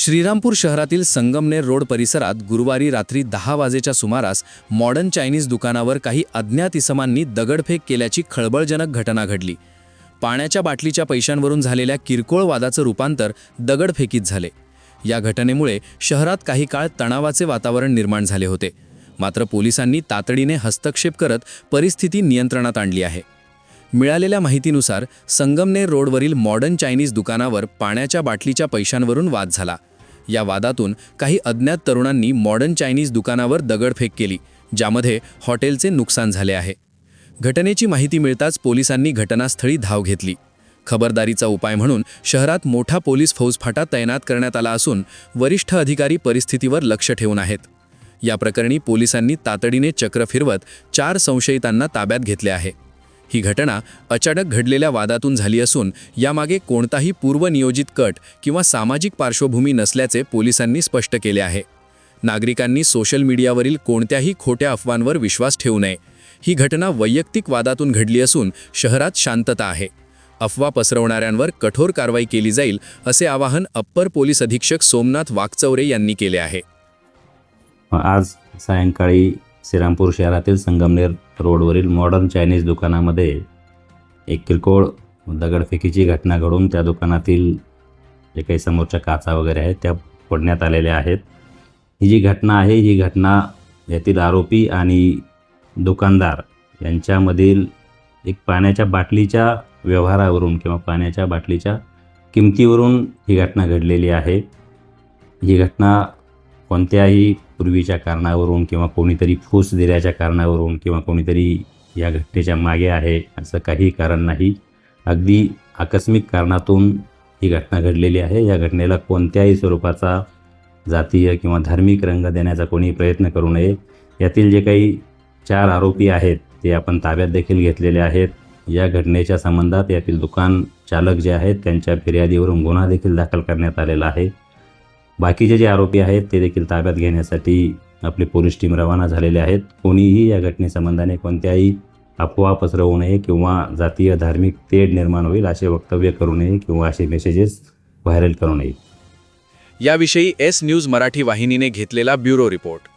श्रीरामपूर शहरातील संगमनेर रोड परिसरात गुरुवारी रात्री 10 वाजेच्या सुमारास मॉडर्न चायनीज दुकानावर काही अज्ञात इसमांनी दगडफेक केल्याची खळबळजनक घटना घडली। पाण्याच्या बाटलीच्या पैशांवरून झालेल्या किरकोळ वादाचं रूपांतर दगडफेकीत झाले। या घटनेमुळे शहरात काही काळ तणावाचे वातावरण निर्माण झाले होते। मात्र पोलिसांनी तातडीने हस्तक्षेप करत परिस्थिती नियंत्रणात आणली आहे। मिळालेल्या माहितीनुसार संगमनेर रोडवरील मॉडर्न चायनीज दुकानावर पाण्याच्या बाटलीच्या पैशांवरून वाद झाला। या वादातून काही अज्ञात तरुणांनी मॉडर्न चायनीज दुकानावर दगडफेक केली, ज्यामध्ये हॉटेलचे नुकसान झाले आहे। घटनेची माहिती मिळताच पोलिसांनी घटनास्थळी धाव घेतली। खबरदारीचा उपाय म्हणून शहरात मोठा पोलीस फौजफाटा तैनात करण्यात आला असून वरिष्ठ अधिकारी परिस्थितीवर लक्ष ठेवून आहेत। या प्रकरणी पोलिसांनी तातडीने चक्र फिरवत 4 संशयितांना ताब्यात घेतले आहे। ही घटना अचानक घडलेल्या वादातून झाली असून यामागे कोणताही पूर्वनियोजित कट किंवा सामाजिक पार्श्वभूमी नसल्याचे पोलिसांनी स्पष्ट केले आहे। नागरिकांनी सोशल मीडियावरील कोणत्याही खोट्या अफवांवर विश्वास ठेवू नये। ही घटना वैयक्तिक वादातून घडली असून शहरात शांतता आहे। अफवा पसरवणाऱ्यांवर कठोर कारवाई केली जाईल असे आवाहन अप्पर पोलीस अधीक्षक सोमनाथ वाकचौरे यांनी केले आहे। आज सायंकाळी श्रीरामपूर शहरातील संगमनेर रोडवरील मॉडर्न चायनीज दुकानामध्ये एक किरकोळ दगडफेकीची घटना घडून त्या दुकानातील जे काही समोरच्या काचा वगैरे आहेत त्या फोडण्यात आलेल्या आहेत। ही जी घटना आहे ही घटना यातील आरोपी आणि दुकानदार यांच्यामधील एक पाण्याच्या बाटलीच्या व्यवहारावरून किंवा पाण्याच्या बाटलीच्या किमतीवरून ही घटना घडलेली आहे। ही घटना कोणत्याही पूर्वीच्या कारणावरून किंवा कोणीतरी फूस दिल्याच्या कारणावरून किंवा कोणीतरी या घटनेच्या मागे आहे असं काही कारण नाही। अगदी आकस्मिक कारणातून ही घटना घडलेली आहे। या घटनेला कोणत्याही स्वरूपाचा जातीय किंवा धार्मिक रंग देण्याचा कोणी प्रयत्न करू नये। यातील जे काही 4 आरोपी आहेत ते आपण ताब्यात देखील घेतलेले आहेत। या घटनेच्या संबंधात यातील दुकान चालक जे आहेत त्यांच्या फिर्यादीवरून गुन्हा देखील दाखल करण्यात आलेला आहे। बाकीचे जे आरोपी आहेत ते देखील ताब्यात घेण्यासाठी आपली पोलीस टीम रवाना झालेले आहेत। कोणीही या घटनेसंबंधाने कोणत्याही अफवा पसरवू नये किंवा जातीय धार्मिक तेढ निर्माण होईल असे वक्तव्य करू नये किंवा असे मेसेजेस व्हायरल करू नये। याविषयी एस न्यूज मराठी वाहिनीने घेतलेला ब्युरो रिपोर्ट।